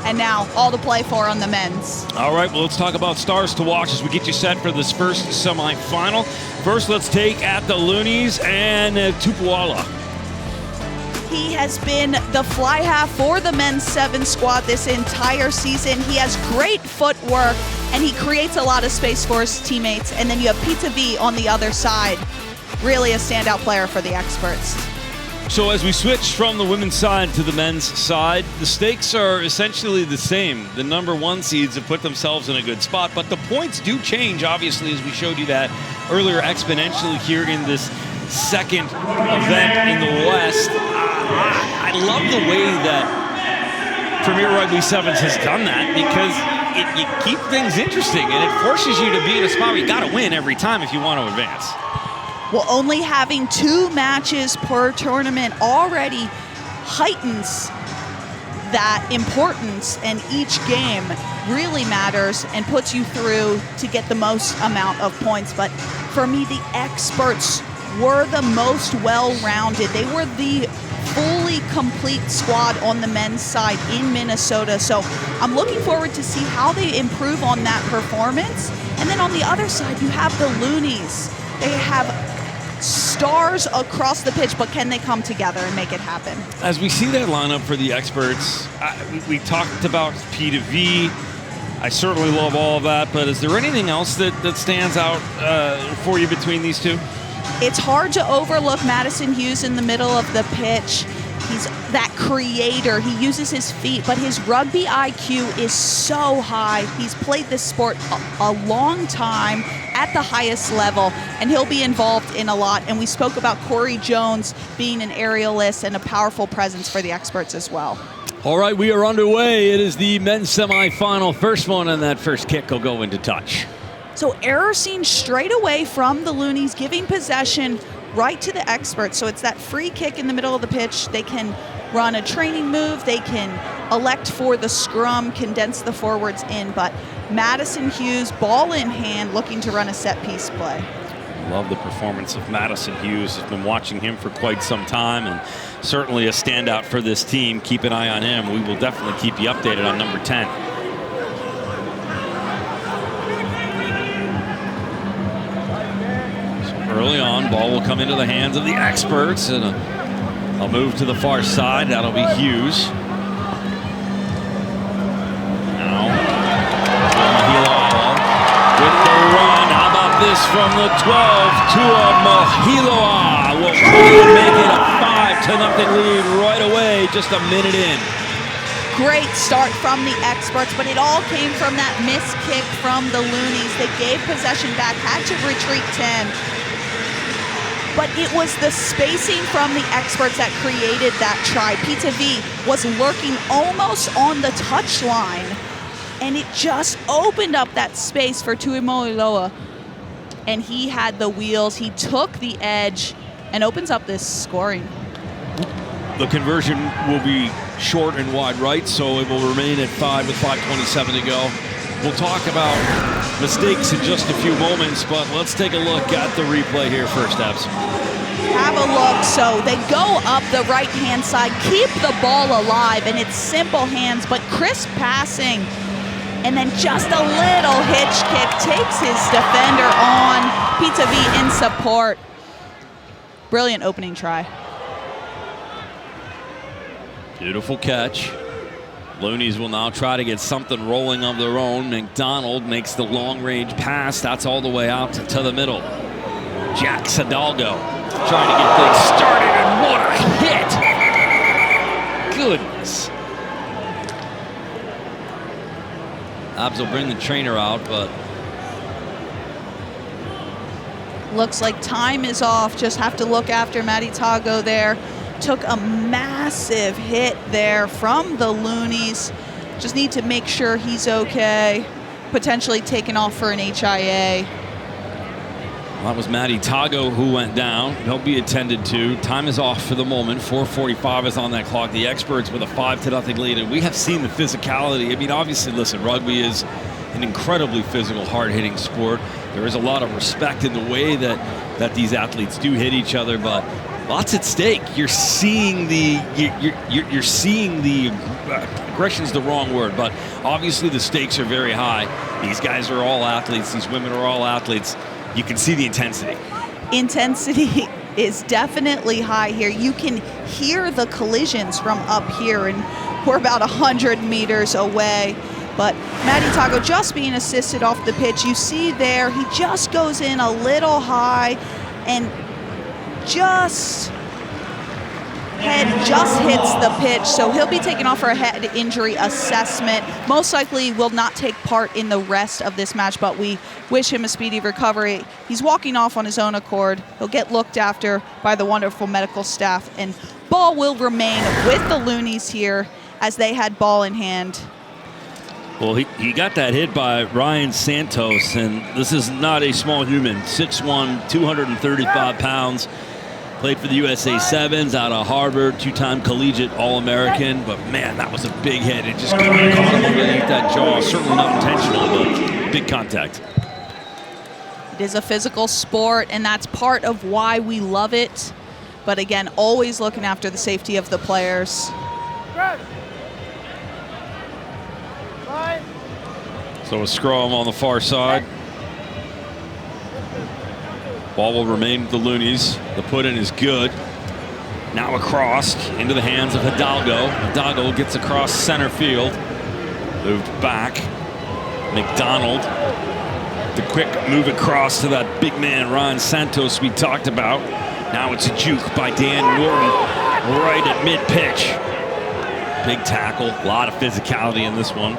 And now all to play for on the men's. All right, well, let's talk about stars to watch as we get you set for this first semifinal. First, let's take at the Loonies and Tupuola. He has been the fly half for the men's 7 squad this entire season. He has great footwork, and he creates a lot of space for his teammates. And then you have Pita V on the other side. Really a standout player for the experts. So as we switch from the women's side to the men's side, the stakes are essentially the same. The number 1 seeds have put themselves in a good spot, but the points do change, obviously, as we showed you that earlier, exponentially here in this second event in the West. I love the way that Premier Rugby Sevens has done that, because you keep things interesting and it forces you to be in a spot where you got to win every time if you want to advance. Well, only having 2 matches per tournament already heightens that importance, and each game really matters and puts you through to get the most amount of points. But for me, the experts were the most well-rounded. They were the fully complete squad on the men's side in Minnesota. So I'm looking forward to see how they improve on that performance. And then on the other side, you have the Loonies. They have stars across the pitch, but can they come together and make it happen? As we see that lineup for the experts, we talked about Pita V. I certainly love all of that, but is there anything else that stands out for you between these two? It's hard to overlook Madison Hughes in the middle of the pitch. He's that creator. He uses his feet, but his rugby IQ is so high. He's played this sport a long time at the highest level, and he'll be involved in a lot. And we spoke about Corey Jones being an aerialist and a powerful presence for the experts as well. All right, we are underway. It is the men's semifinal. First one, and that first kick will go into touch. So error seen straight away from the Loonies, giving possession right to the experts. So it's that free kick in the middle of the pitch. They can run a training move. They can elect for the scrum, condense the forwards in. But Madison Hughes, ball in hand, looking to run a set piece play. Love the performance of Madison Hughes. I've been watching him for quite some time, and certainly a standout for this team. Keep an eye on him. We will definitely keep you updated on number 10. Early on, ball will come into the hands of the experts, and I'll move to the far side. That'll be Hughes. Now, Tuamoheloa with the run. How about this from the 12? Tuamoheloa will make it a 5-0 lead right away, just a minute in. Great start from the experts, but it all came from that missed kick from the Loonies. They gave possession back, had to retreat 10. But it was the spacing from the experts that created that try. Pita V was lurking almost on the touchline, and it just opened up that space for Tuamoheloa. And he had the wheels. He took the edge and opens up this scoring. The conversion will be short and wide right, so it will remain at 5 with 5:27 to go. We'll talk about mistakes in just a few moments, but let's take a look at the replay here first, Abs. Have a look. So they go up the right-hand side, keep the ball alive, and it's simple hands, but crisp passing. And then just a little hitch kick takes his defender on. Pita V in support. Brilliant opening try. Beautiful catch. Loonies will now try to get something rolling of their own. McDonald makes the long-range pass. That's all the way out to the middle. Jacques Hidalgo trying to get things started, and what a hit! Goodness. Abs will bring the trainer out, but looks like time is off. Just have to look after Mattie Tago there. Took a massive hit there from the Loonies. Just need to make sure he's okay. Potentially taken off for an HIA. That was Mattie Tago who went down. He'll be attended to. Time is off for the moment. 4:45 is on that clock. The experts with a 5-0 lead, and we have seen the physicality. I mean, obviously, listen, rugby is an incredibly physical, hard-hitting sport. There is a lot of respect in the way that these athletes do hit each other, but lots at stake. You're seeing the aggression's the wrong word, but obviously the stakes are very high. These guys are all athletes. These women are all athletes. You can see the intensity. Intensity is definitely high here. You can hear the collisions from up here, and we're about 100 meters away. But Mattie Tago just being assisted off the pitch. You see there, he just goes in a little high and head just hits the pitch. So he'll be taken off for a head injury assessment. Most likely will not take part in the rest of this match, but we wish him a speedy recovery. He's walking off on his own accord. He'll get looked after by the wonderful medical staff, and ball will remain with the Loonies here as they had ball in hand. Well, he got that hit by Ryan Santos, and this is not a small human. 6'1", 235 pounds. Played for the USA Sevens out of Harvard, two-time collegiate All-American. But, man, that was a big hit. It just caught him underneath that jaw. Certainly not intentional, but big contact. It is a physical sport, and that's part of why we love it. But, again, always looking after the safety of the players. So a scrum on the far side. Ball will remain with the Loonies. The put-in is good. Now across into the hands of Hidalgo. Hidalgo gets across center field. Moved back. McDonald. The quick move across to that big man, Ryan Santos, we talked about. Now it's a juke by Dan Norton right at mid-pitch. Big tackle. A lot of physicality in this one.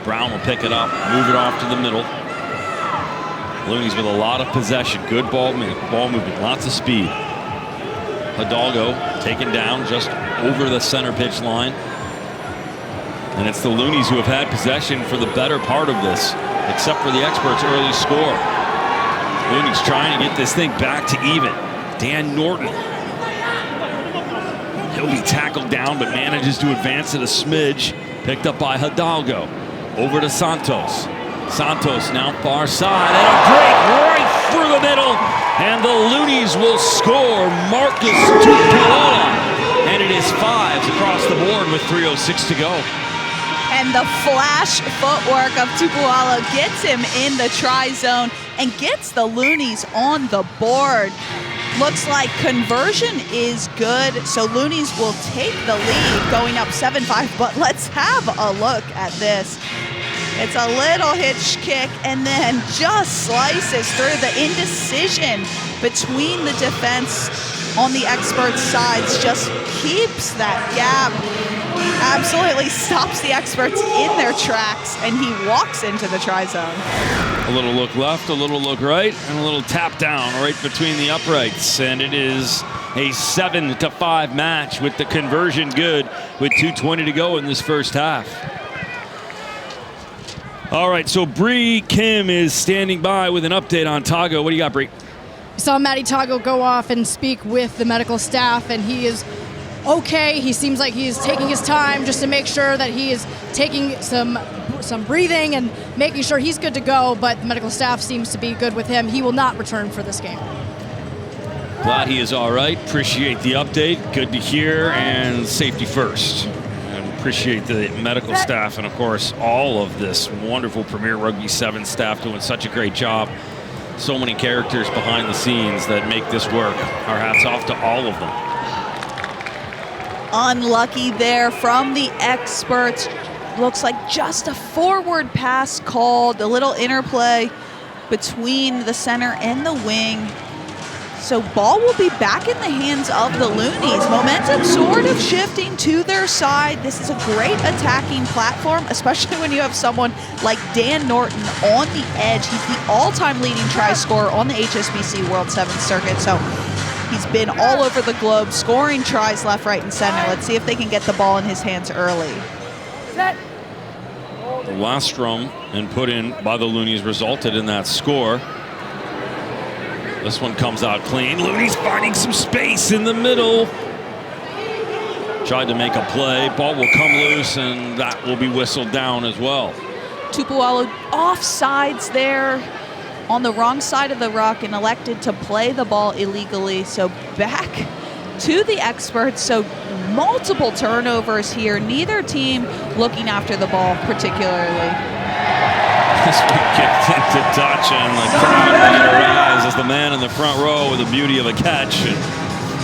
Brown will pick it up, move it off to the middle. Loonies with a lot of possession. Good ball movement, lots of speed. Hidalgo taken down just over the center pitch line. And it's the Loonies who have had possession for the better part of this, except for the experts' early score. Loonies trying to get this thing back to even. Dan Norton. He'll be tackled down, but manages to advance it a smidge. Picked up by Hidalgo. Over to Santos. Santos now far side, and a break right through the middle, and the Loonies will score. Marcus Tupuola, and it is 5s across the board with 3:06 to go. And the flash footwork of Tupuola gets him in the try zone and gets the Loonies on the board. Looks like conversion is good, so Loonies will take the lead going up 7-5, but let's have a look at this. It's a little hitch kick and then just slices through. The indecision between the defense on the experts' sides just keeps that gap. Absolutely stops the experts in their tracks, and he walks into the try zone. A little look left, a little look right, and a little tap down right between the uprights. And it is a 7-5 match with the conversion good with 2:20 to go in this first half. All right, so Bree Kim is standing by with an update on Tago. What do you got, Bree? We saw Mattie Tago go off and speak with the medical staff, and he is okay. He seems like he is taking his time just to make sure that he is taking some breathing and making sure he's good to go, but the medical staff seems to be good with him. He will not return for this game. Glad he is all right. Appreciate the update. Good to hear, and safety first. Appreciate the medical staff and, of course, all of this wonderful Premier Rugby Sevens staff doing such a great job. So many characters behind the scenes that make this work. Our hats off to all of them. Unlucky there from the experts. Looks like just a forward pass called, a little interplay between the center and the wing. So ball will be back in the hands of the Loonies. Momentum sort of shifting to their side. This is a great attacking platform, especially when you have someone like Dan Norton on the edge. He's the all-time leading try scorer on the HSBC World Sevens circuit. So he's been all over the globe, scoring tries left, right, and center. Let's see if they can get the ball in his hands early. The last scrum and put in by the Loonies resulted in that score. This one comes out clean. Loonies finding some space in the middle. Tried to make a play. Ball will come loose, and that will be whistled down as well. Tupuola offsides there on the wrong side of the ruck and elected to play the ball illegally. So back to the experts. So multiple turnovers here. Neither team looking after the ball particularly. This one kicked into touch, and the crowd will rise as the man in the front row with the beauty of a catch. And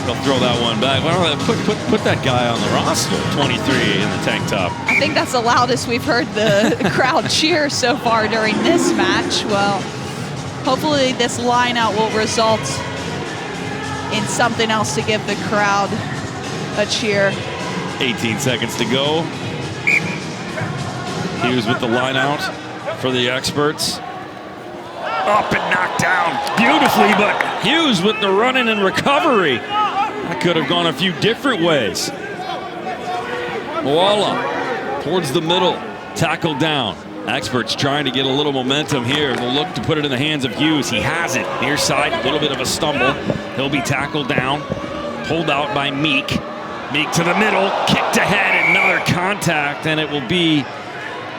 they'll throw that one back. Why don't they put that guy on the roster, 23 in the tank top? I think that's the loudest we've heard the crowd cheer so far during this match. Well, hopefully this lineout will result in something else to give the crowd a cheer. 18 seconds to go. Hughes with the lineout for the experts. Up and knocked down beautifully, but Hughes with the running and recovery. That could have gone a few different ways. Moala towards the middle, tackled down. Experts trying to get a little momentum here. They'll look to put it in the hands of Hughes. He has it. Near side, a little bit of a stumble. He'll be tackled down, pulled out by Meek. Meek to the middle, kicked ahead, another contact, and it will be,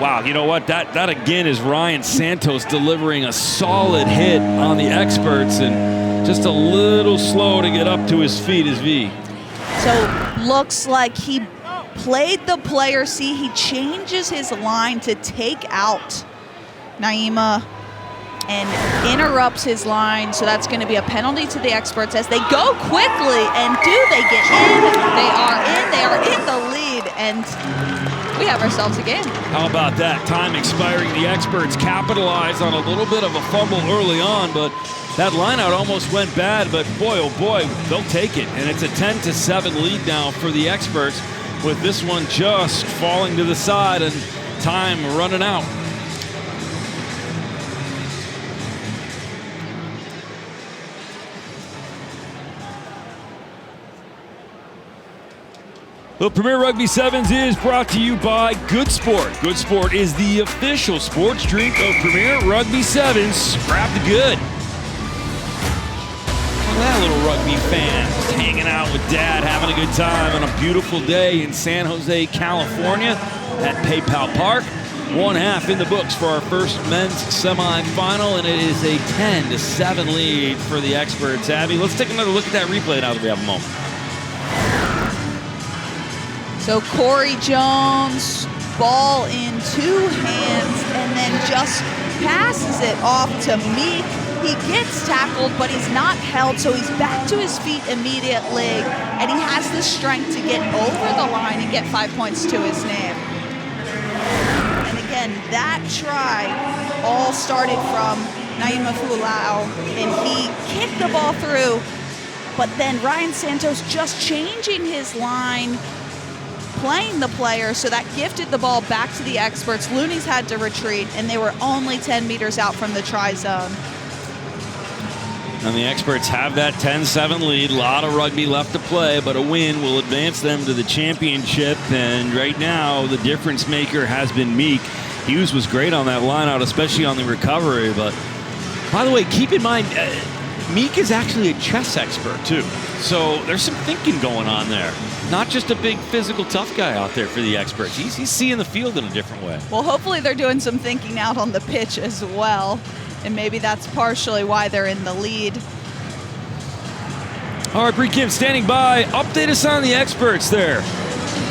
wow, you know what? That again is Ryan Santos delivering a solid hit on the experts, and just a little slow to get up to his feet is V. So looks like he played the player. See, he changes his line to take out Naima and interrupts his line. So that's going to be a penalty to the experts as they go quickly. And do they get in? They are in. They are in the lead. And we have ourselves a game. How about that? Time expiring. The experts capitalize on a little bit of a fumble early on, but that lineout almost went bad. But boy, oh boy, they'll take it. And it's a 10-7 lead now for the experts, with this one just falling to the side and time running out. The Premier Rugby Sevens is brought to you by Good Sport. Good Sport is the official sports drink of Premier Rugby Sevens. Grab the good. Look at that little rugby fan just hanging out with Dad, having a good time on a beautiful day in San Jose, California at PayPal Park. 1/2 in the books for our first men's semifinal, and it is a 10-7 lead for the experts. Abby, let's take another look at that replay now that we have a moment. So Corey Jones, ball in two hands, and then just passes it off to Meek. He gets tackled, but he's not held, so he's back to his feet immediately, and he has the strength to get over the line and get 5 points to his name. And again, that try all started from Naima Fuala'au, and he kicked the ball through, but then Ryan Santos just changing his line, playing the player, so that gifted the ball back to the experts. Loonies had to retreat, and they were only 10 meters out from the try zone. And the experts have that 10-7 lead. A lot of rugby left to play, but a win will advance them to the championship. And right now, the difference maker has been Meek. Hughes was great on that lineout, especially on the recovery. But by the way, keep in mind, Meek is actually a chess expert too. So there's some thinking going on there. Not just a big physical tough guy out there for the experts. He's seeing the field in a different way. Well, hopefully they're doing some thinking out on the pitch as well. And maybe that's partially why they're in the lead. All right, Bree Kim standing by. Update us on the experts there.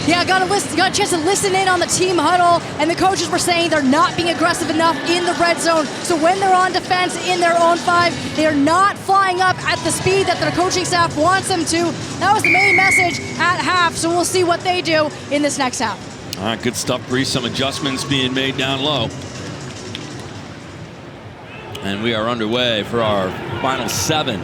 Yeah, got a chance to listen in on the team huddle, and the coaches were saying they're not being aggressive enough in the red zone. So when they're on defense in their own 5, they are not flying up at the speed that their coaching staff wants them to. That was the main message at half, so we'll see what they do in this next half. All right, good stuff, Bree. Some adjustments being made down low. And we are underway for our final 7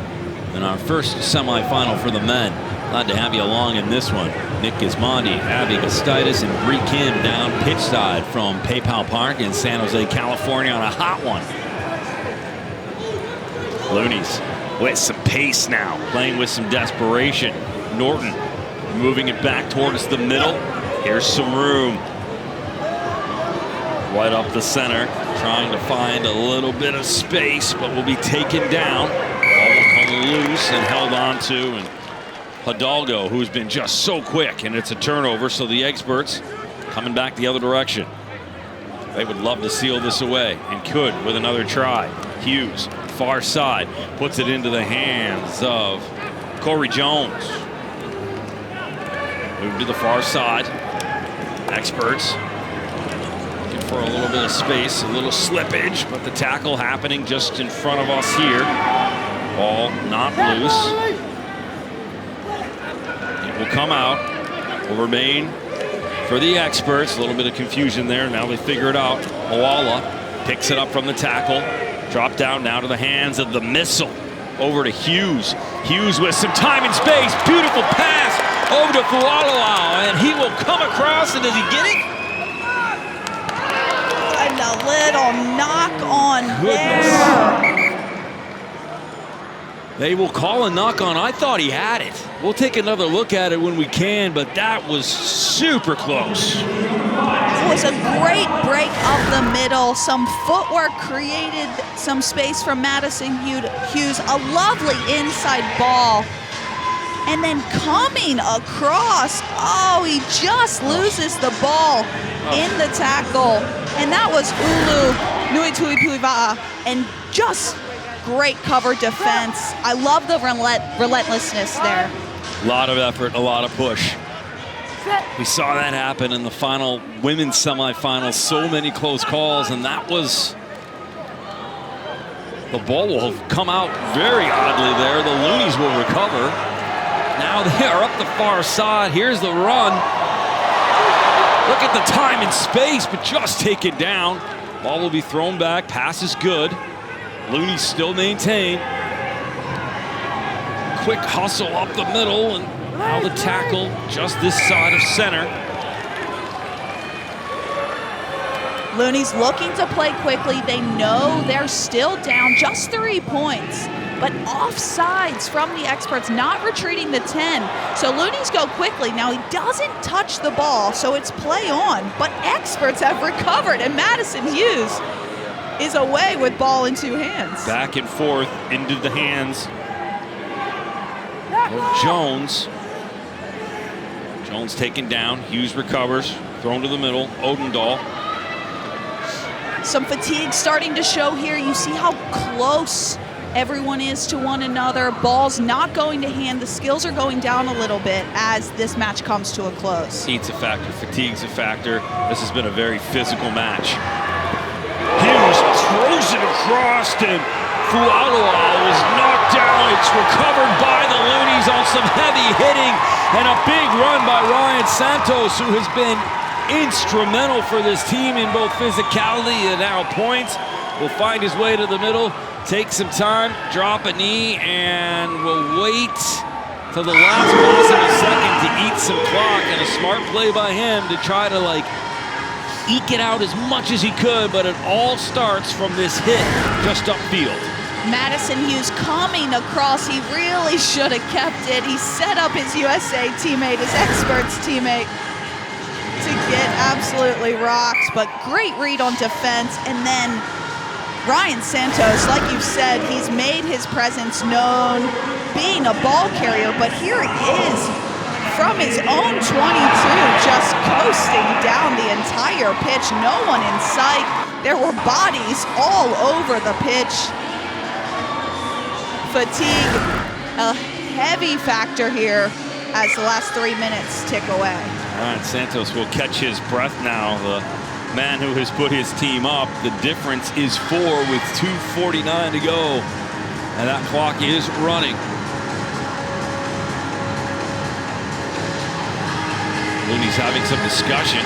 and our first semifinal for the men. Glad to have you along in this one. Nick Gismondi, Abby Gustitis, and Bree Kim down pitch side from PayPal Park in San Jose, California on a hot one. Loonies with some pace now, playing with some desperation. Norton moving it back towards the middle. Here's some room. Right up the center, trying to find a little bit of space, but will be taken down. Ball will come loose and held on to, and Hidalgo, who's been just so quick, and it's a turnover, so the experts coming back the other direction. They would love to seal this away, and could with another try. Hughes, far side, puts it into the hands of Corey Jones. Move to the far side. Experts looking for a little bit of space, a little slippage, but the tackle happening just in front of us here. Ball not loose. It will come out. Will remain for the Experts. A little bit of confusion there. Now they figure it out. Moala picks it up from the tackle. Drop down now to the hands of the missile. Over to Hughes. Hughes with some time and space. Beautiful pass over to Fuala'au, and he will come across, and does he get it? And a little knock on there. They will call a knock on. I thought he had it. We'll take another look at it when we can, but that was super close. It was a great break up the middle. Some footwork created some space from Madison Hughes. A lovely inside ball. And then coming across, oh, he just loses the ball in the tackle. And that was Niutupuivaha. And just great cover defense. I love the relentlessness there. A lot of effort, a lot of push. We saw that happen in the final women's semifinals. So many close calls, and that was... The ball will have come out very oddly there. The Loonies will recover. Now they are up the far side. Here's the run. Look at the time and space, but just taken down. Ball will be thrown back. Pass is good. Loonies still maintain. Quick hustle up the middle, and now the tackle just this side of center. Loonies looking to play quickly. They know they're still down just 3 points, but offsides from the Experts, not retreating the 10. So Loonies go quickly. Now he doesn't touch the ball, so it's play on, but Experts have recovered, and Madison Hughes is away with ball in 2 hands. Back and forth into the hands of Jones. Jones taken down. Hughes recovers. Thrown to the middle. Odendaal. Some fatigue starting to show here. You see how close everyone is to one another. Ball's not going to hand. The skills are going down a little bit as this match comes to a close. Heat's a factor. Fatigue's a factor. This has been a very physical match. Hughes throws it across, and Fuala'au is knocked down. It's recovered by the Loonies on some heavy hitting, and a big run by Ryan Santos, who has been instrumental for this team in both physicality and now points. Will find his way to the middle, take some time, drop a knee, and will wait till the last possible second to eat some clock, and a smart play by him to try to eke it out as much as he could, but it all starts from this hit just upfield. Madison Hughes coming across. He really should have kept it. He set up his USA teammate, his Experts teammate, to get absolutely rocked, but great read on defense. And then Ryan Santos, like you said, he's made his presence known being a ball carrier, but here he is from his own 22, just coasting down the entire pitch. No one in sight. There were bodies all over the pitch. Fatigue, a heavy factor here as the last 3 minutes tick away. All right, Santos will catch his breath now. The man who has put his team up. The difference is 4 with 2:49 to go, and that clock is running. Looney's having some discussion.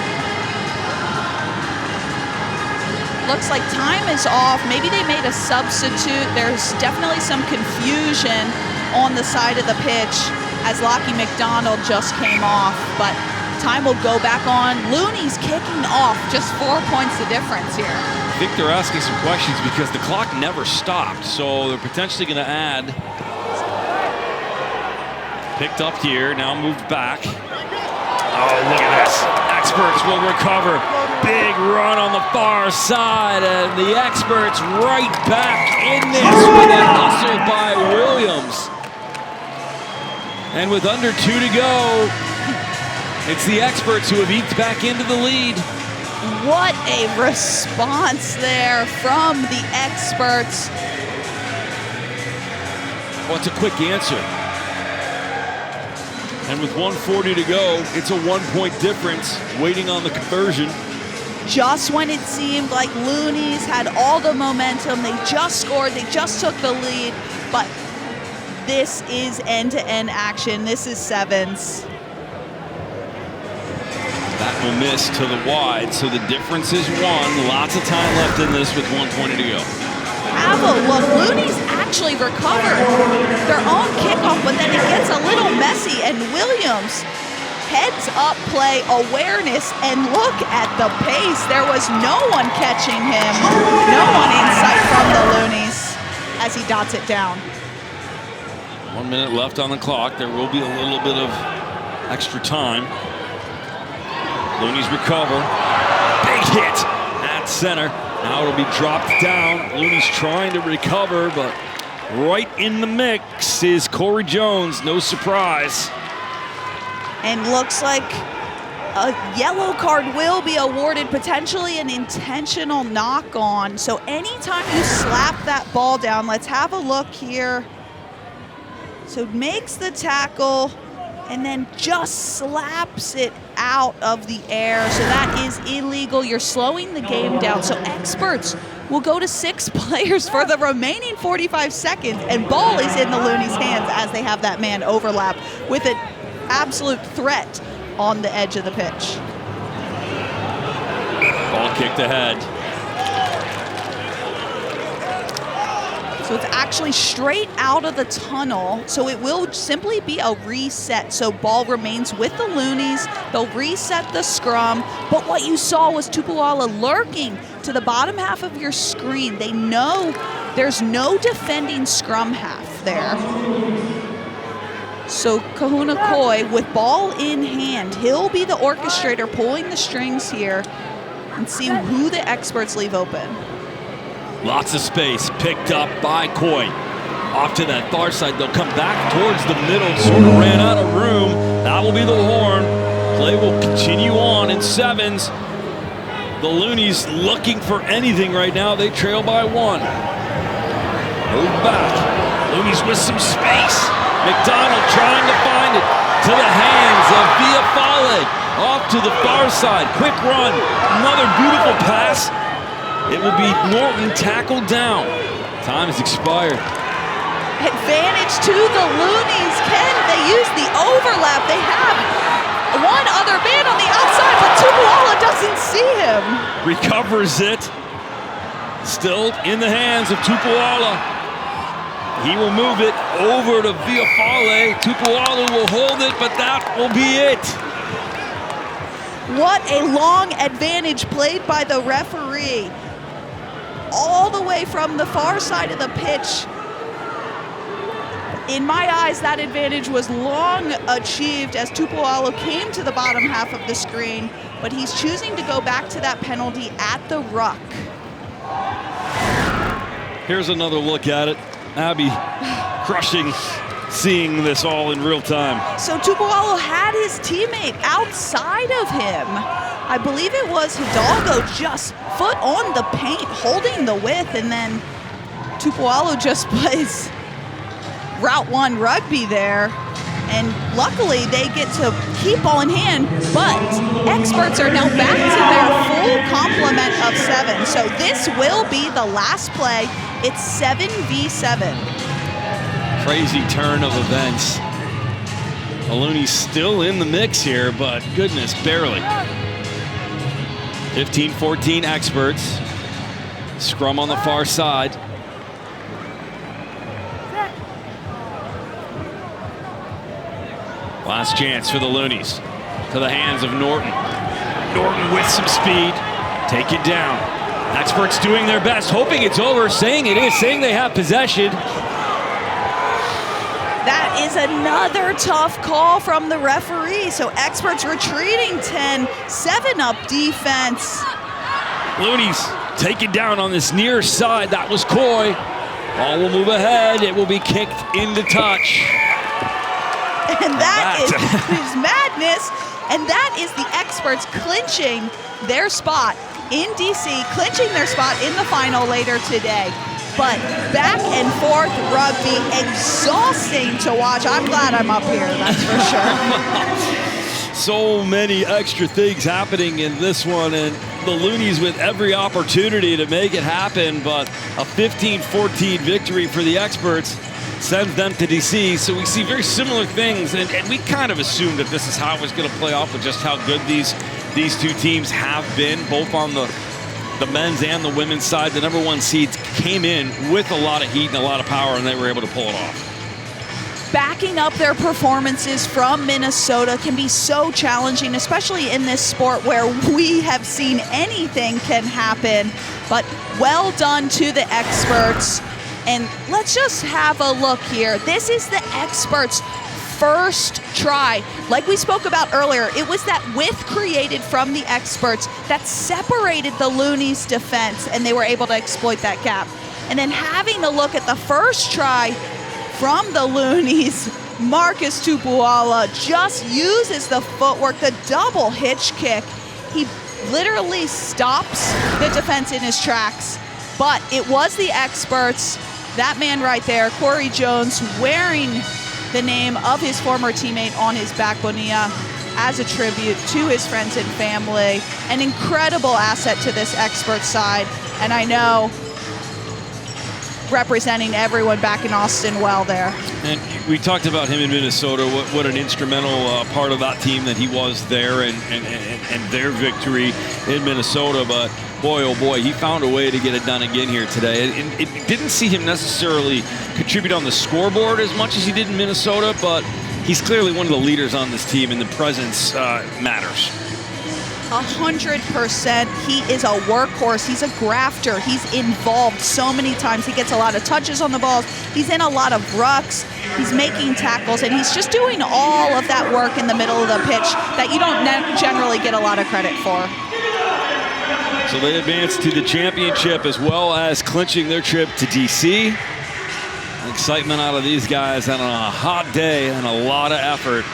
Looks like time is off. Maybe they made a substitute. There's definitely some confusion on the side of the pitch as Lockie McDonald just came off, but time will go back on. Looney's kicking off, just 4 points the difference here. I think they're asking some questions because the clock never stopped, so they're potentially going to add. Picked up here, now moved back. Oh, look at this. Experts will recover. Big run on the far side, and the Experts right back in this with a hustle by Williams. And with under 2 to go, it's the Experts who have eked back into the lead. What a response there from the Experts. What's a quick answer? And with 1:40 to go, it's a 1-point difference waiting on the conversion. Just when it seemed like Loonies had all the momentum, they just scored, they just took the lead, but this is end-to-end action. This is sevens. That will miss to the wide, so the difference is 1. Lots of time left in this with 1:20 to go. Have a look. Loonies actually recovered their own kickoff, but then it gets a little messy, and Williams heads up play awareness, and look at the pace. There was no one catching him, no one in sight from the Loonies as he dots it down. 1 minute left on the clock. There will be a little bit of extra time. Loonies recover. Big hit at center. Now it'll be dropped down. Loonies trying to recover, but right in the mix is Corey Jones. No surprise. And looks like a yellow card will be awarded, potentially an intentional knock on. So anytime you slap that ball down, let's have a look here. So makes the tackle and then just slaps it out of the air. So that is illegal. You're slowing the game down. So experts will go to 6 players for the remaining 45 seconds, and ball is in the Loonies' hands as they have that man overlap with an absolute threat on the edge of the pitch. Ball kicked ahead. So it's actually straight out of the tunnel. So it will simply be a reset. So ball remains with the Loonies. They'll reset the scrum. But what you saw was Tupuola lurking to the bottom half of your screen. They know there's no defending scrum half there. So Kahuna Koi, with ball in hand, he'll be the orchestrator pulling the strings here and see who the experts leave open. Lots of space picked up by Koi. Off to that far side. They'll come back towards the middle. Sort of ran out of room. That will be the horn. Play will continue on in sevens. The Loonies looking for anything right now. They trail by 1. Move back. Loonies with some space. McDonald trying to find it to the hands of Vaifale. Off to the far side. Quick run. Another beautiful pass. It will be Norton tackled down. Time has expired. Advantage to the Loonies. Can they use the overlap? They have one other man on the outside, but Tupuola doesn't see him. Recovers it. Still in the hands of Tupuola. He will move it over to Vaifale. Tupuola will hold it, but that will be it. What a long advantage played by the referee. All the way from the far side of the pitch. In my eyes, that advantage was long achieved as Tupuola came to the bottom half of the screen, but he's choosing to go back to that penalty at the ruck. Here's another look at it. Abby crushing, seeing this all in real time. So Tupuola had his teammate outside of him. I believe it was Hidalgo, just foot on the paint, holding the width, and then Tupuola just plays Route 1 rugby there. And luckily they get to keep ball in hand, but experts are now back to their full complement of 7. So this will be the last play. It's 7v7. Crazy turn of events. Looney's still in the mix here, but goodness, barely. 15-14 experts. Scrum on the far side. Last chance for the Loonies. To the hands of Norton. Norton with some speed. Take it down. Experts doing their best, hoping it's over, saying it is, saying they have possession. That is another tough call from the referee. So experts retreating 10, 7-up defense. Loonies take it down on this near side. That was Coy. Ball will move ahead. It will be kicked into touch. And that is madness. And that is the experts clinching their spot in DC, clinching their spot in the final later today. but back and forth rugby, exhausting to watch. I'm glad I'm up here, that's for sure. So many extra things happening in this one, and the Loonies with every opportunity to make it happen, but a 15-14 victory for the experts sends them to DC. So we see very similar things, and we kind of assumed that this is how it was going to play off with just how good these two teams have been, both on the men's and the women's side. The number one seeds came in with a lot of heat and a lot of power, and they were able to pull it off. Backing up their performances from Minnesota can be so challenging, especially in this sport where we have seen anything can happen. But well done to the experts. And let's just have a look here. This is the experts' first try. Like we spoke about earlier, it was that width created from the experts that separated the Loonies' defense, and they were able to exploit that gap. And then having a look at the first try from the Loonies, Marcus Tupuola just uses the footwork, the double hitch kick. He literally stops the defense in his tracks. But it was the experts, that man right there, Corey Jones, wearing the name of his former teammate on his back bonilla as a tribute to his friends and family. An incredible asset to this expert side. And I know representing everyone back in Austin well there. And we talked about him in Minnesota, what an instrumental part of that team that he was there, and their victory in Minnesota. But boy, oh boy, he found a way to get it done again here today. And it didn't see him necessarily contribute on the scoreboard as much as he did in Minnesota, but he's clearly one of the leaders on this team, and the presence matters. 100%. He is a workhorse. He's a grafter. He's involved so many times. He gets a lot of touches on the balls. He's in a lot of rucks. He's making tackles, and he's just doing all of that work in the middle of the pitch that you don't generally get a lot of credit for. So they advance to the championship as well as clinching their trip to DC. Excitement out of these guys on a hot day and a lot of effort.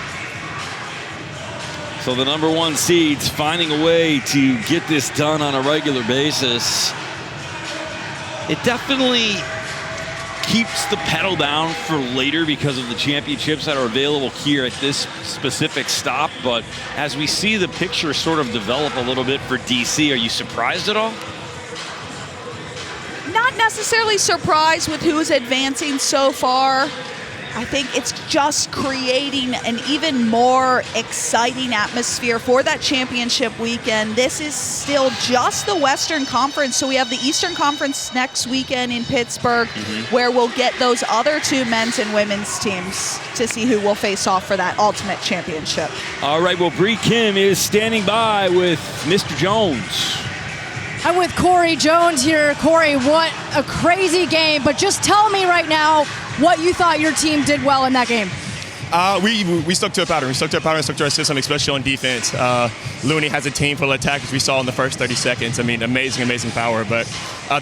So the number one seeds finding a way to get this done on a regular basis. It definitely keeps the pedal down for later because of the championships that are available here at this specific stop. But as we see the picture sort of develop a little bit for DC, are you surprised at all? Not necessarily surprised with who is advancing so far. I think it's just creating an even more exciting atmosphere for that championship weekend. This is still just the Western Conference, so we have the Eastern Conference next weekend in Pittsburgh, where we'll get those other two men's and women's teams to see who will face off for that ultimate championship. All right, well, Bree Kim is standing by with Mr. Jones. I'm with Corey Jones here. Corey, what a crazy game, but just tell me right now what you thought your team did well in that game. We stuck to a pattern. We stuck to a pattern, stuck to our system, especially on defense. Looney has a team full of attackers we saw in the first 30 seconds. I mean, amazing power. But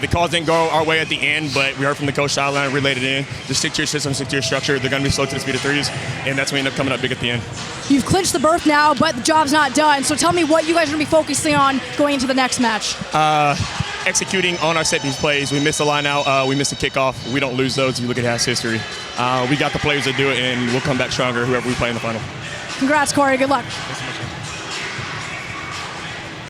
the calls didn't go our way at the end, but we heard from the coach sideline, relayed it in. Just stick to your system, stick to your structure. They're going to be slow to the speed of threes, and that's when we end up coming up big at the end. You've clinched the berth now, but the job's not done. So tell me what you guys are going to be focusing on going into the next match. Executing on our set piece plays. We missed the line out. We missed a kickoff. We don't lose those if you look at past history. We got the players that do it, and we'll come back stronger whoever we play in the final. Congrats, Corey. Good luck.